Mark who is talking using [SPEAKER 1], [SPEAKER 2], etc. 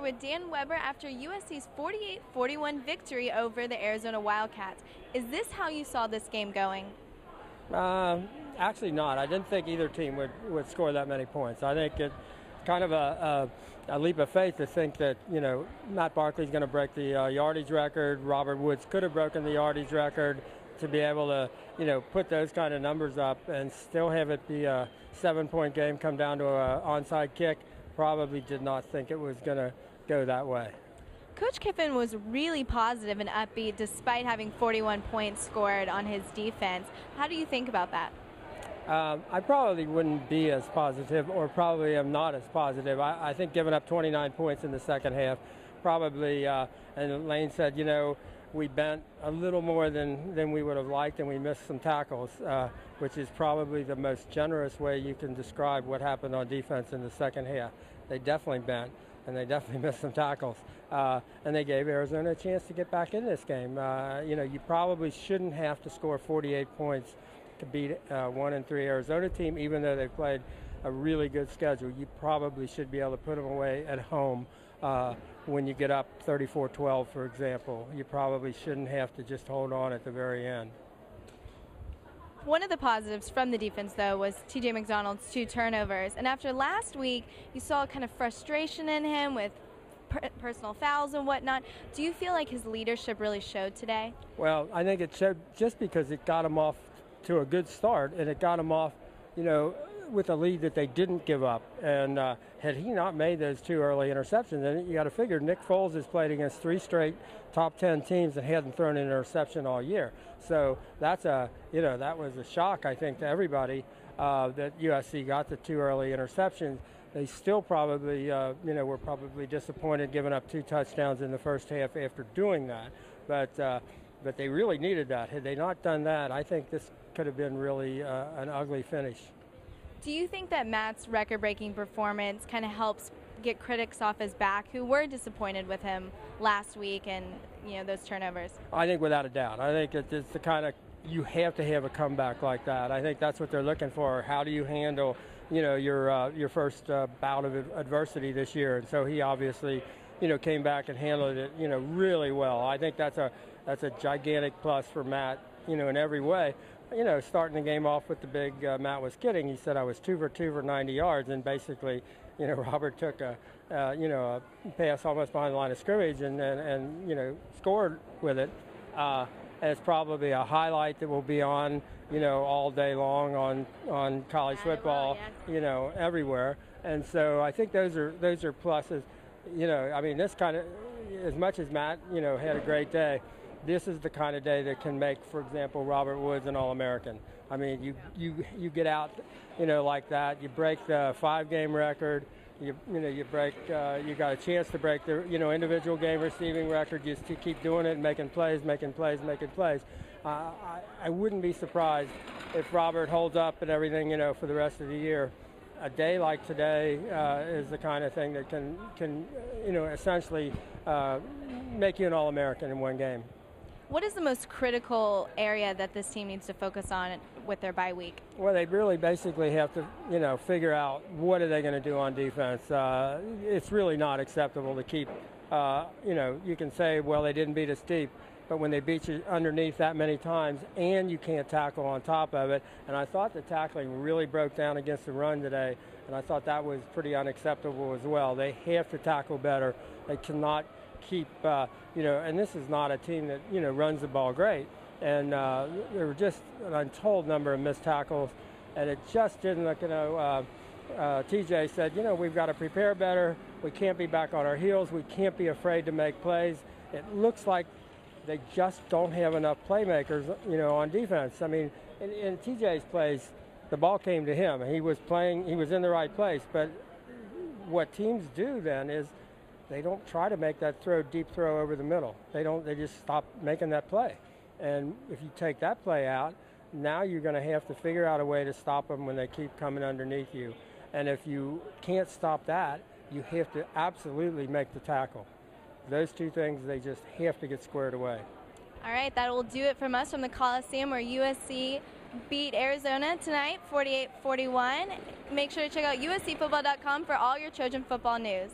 [SPEAKER 1] with Dan Weber after USC's 48-41 victory over the Arizona Wildcats. Is this how you saw this game going?
[SPEAKER 2] Actually not. I didn't think either team would score that many points. I think it's kind of a leap of faith to think that, Matt Barkley's going to break the yardage record. Robert Woods could have broken the yardage record. To be able to, put those kind of numbers up and still have it be a 7-point game, come down to an onside kick, probably did not think it was going to go that way.
[SPEAKER 1] Coach Kiffin was really positive and upbeat despite having 41 points scored on his defense. How do you think about that?
[SPEAKER 2] I probably wouldn't be as positive, or probably am not as positive. I think giving up 29 points in the second half probably, and Lane said, we bent a little more than we would have liked, and we missed some tackles, which is probably the most generous way you can describe what happened on defense in the second half. They definitely bent, and they definitely missed some tackles, and they gave Arizona a chance to get back in this game. You probably shouldn't have to score 48 points to beat a 1-3 Arizona team, even though they played a really good schedule. You probably should be able to put them away at home. When you get up 34-12, for example, you probably shouldn't have to just hold on at the very end.
[SPEAKER 1] One of the positives from the defense, though, was TJ McDonald's 2 turnovers. And after last week, you saw kind of frustration in him with personal fouls and whatnot. Do you feel like his leadership really showed today?
[SPEAKER 2] Well, I think it showed just because it got him off to a good start, and it got him off, with a lead that they didn't give up. And had he not made those 2 early interceptions, then you got to figure Nick Foles has played against 3 straight top 10 teams and hadn't thrown an interception all year. So that's that was a shock, I think, to everybody that USC got the 2 early interceptions. They still probably, were probably disappointed giving up 2 touchdowns in the first half after doing that. But they really needed that. Had they not done that, I think this could have been really an ugly finish.
[SPEAKER 1] Do you think that Matt's record-breaking performance kind of helps get critics off his back who were disappointed with him last week and, those turnovers?
[SPEAKER 2] I think without a doubt. I think it's the kind of, you have to have a comeback like that. I think that's what they're looking for. How do you handle, your first bout of adversity this year? And so he obviously, came back and handled it, really well. I think that's a gigantic plus for Matt, in every way. Starting the game off with the big, Matt was kidding. He said I was 2 for 2 for 90 yards, and basically, Robert took a pass almost behind the line of scrimmage and scored with it. And it's probably a highlight that will be on, all day long on college football, everywhere. And so I think those are pluses. This kind of, as much as Matt, had a great day, this is the kind of day that can make, for example, Robert Woods an All-American. I mean, you get out, like that. You break the 5-game record. You got a chance to break the, individual game receiving record. You just keep doing it and making plays. I wouldn't be surprised if Robert holds up and everything, for the rest of the year. A day like today is the kind of thing that can essentially make you an All-American in one game.
[SPEAKER 1] What is the most critical area that this team needs to focus on with their bye week?
[SPEAKER 2] Well, they really basically have to, figure out what are they going to do on defense. It's really not acceptable to keep, you can say, well, they didn't beat us deep, but when they beat you underneath that many times and you can't tackle on top of it, and I thought the tackling really broke down against the run today, and I thought that was pretty unacceptable as well. They have to tackle better. They cannot keep, and this is not a team that, runs the ball great. And there were just an untold number of missed tackles, and it just didn't look, TJ said, we've got to prepare better. We can't be back on our heels. We can't be afraid to make plays. It looks like they just don't have enough playmakers, on defense. I mean, in TJ's plays, the ball came to him. He was in the right place. But what teams do then is they don't try to make that deep throw over the middle. They just stop making that play. And if you take that play out, now you're going to have to figure out a way to stop them when they keep coming underneath you. And if you can't stop that, you have to absolutely make the tackle. Those two things, they just have to get squared away.
[SPEAKER 1] All right, that will do it from us from the Coliseum, where USC beat Arizona tonight, 48-41. Make sure to check out uscfootball.com for all your Trojan football news.